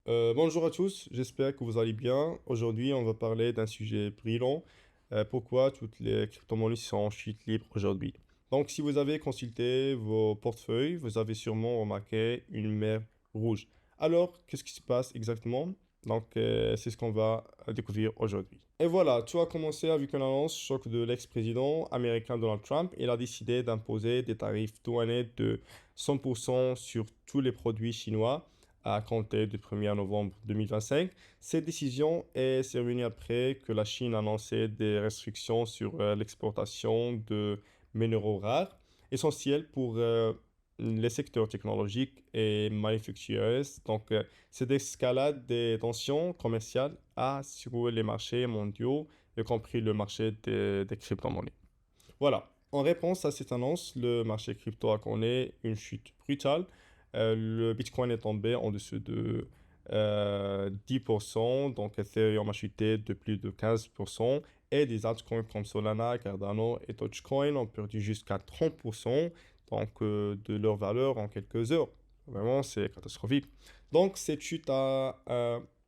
Bonjour à tous, j'espère que vous allez bien. Aujourd'hui, on va parler d'un sujet brillant. Pourquoi toutes les crypto-monnaies sont en chute libre aujourd'hui? Donc, si vous avez consulté vos portefeuilles, vous avez sûrement remarqué une mer rouge. Alors, qu'est-ce qui se passe exactement? Donc, c'est ce qu'on va découvrir aujourd'hui. Et voilà, tout a commencé avec une annonce choc de l'ex-président américain Donald Trump. Il a décidé d'imposer des tarifs douaniers de 100% sur tous les produits chinois à compter du 1er novembre 2025. Cette décision est survenue après que la Chine a annoncé des restrictions sur l'exportation de minéraux rares, essentiels pour les secteurs technologiques et manufacturiers. Donc, cette escalade des tensions commerciales a secoué les marchés mondiaux, y compris le marché des crypto-monnaies. Voilà. En réponse à cette annonce, le marché crypto a connu une chute brutale. Le Bitcoin est tombé en dessous de 10%, donc Ethereum a chuté de plus de 15%, et des altcoins comme Solana, Cardano et Dogecoin ont perdu jusqu'à 30% donc, de leur valeur en quelques heures. Vraiment, c'est catastrophique. Donc, cette chute a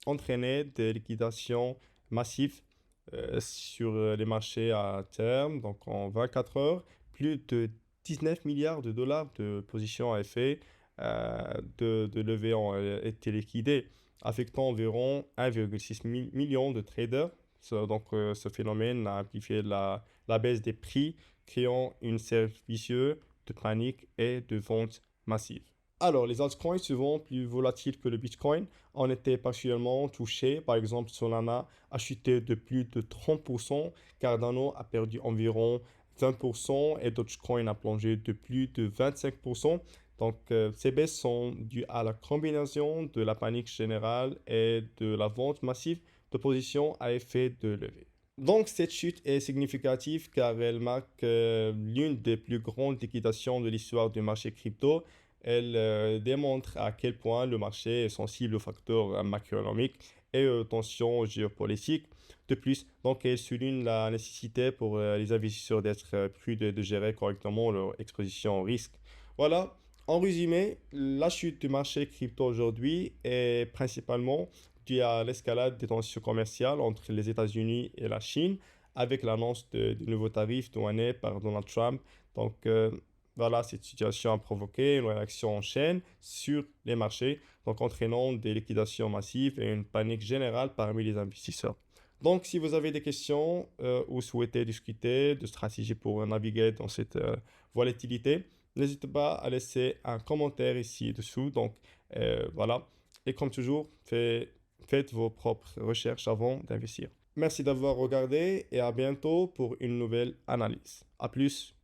entraîné des liquidations massives sur les marchés à terme, donc en 24 heures, plus de 19 milliards de dollars de positions à effet de levée ont été liquidées, affectant environ 1,6 million de traders. Ce phénomène a amplifié la baisse des prix, créant une cercle vicieuse de panique et de vente massive. Alors, les altcoins, souvent plus volatiles que le Bitcoin, ont été particulièrement touchés. Par exemple, Solana a chuté de plus de 30%, Cardano a perdu environ 20% et Dogecoin a plongé de plus de 25%. Donc, ces baisses sont dues à la combinaison de la panique générale et de la vente massive de positions à effet de levée. Donc, cette chute est significative car elle marque l'une des plus grandes liquidations de l'histoire du marché crypto. Elle démontre à quel point le marché est sensible aux facteurs macroéconomiques et aux tensions géopolitiques. De plus, donc, elle souligne la nécessité pour les investisseurs d'être prudents et de gérer correctement leur exposition au risque. Voilà. En résumé, la chute du marché crypto aujourd'hui est principalement due à l'escalade des tensions commerciales entre les États-Unis et la Chine, avec l'annonce de nouveaux tarifs douaniers par Donald Trump. Donc, voilà, cette situation a provoqué une réaction en chaîne sur les marchés, donc entraînant des liquidations massives et une panique générale parmi les investisseurs. Donc, si vous avez des questions ou souhaitez discuter de stratégies pour naviguer dans cette volatilité, n'hésitez pas à laisser un commentaire ici dessous. Donc, voilà. Et comme toujours, faites vos propres recherches avant d'investir. Merci d'avoir regardé et à bientôt pour une nouvelle analyse. À plus.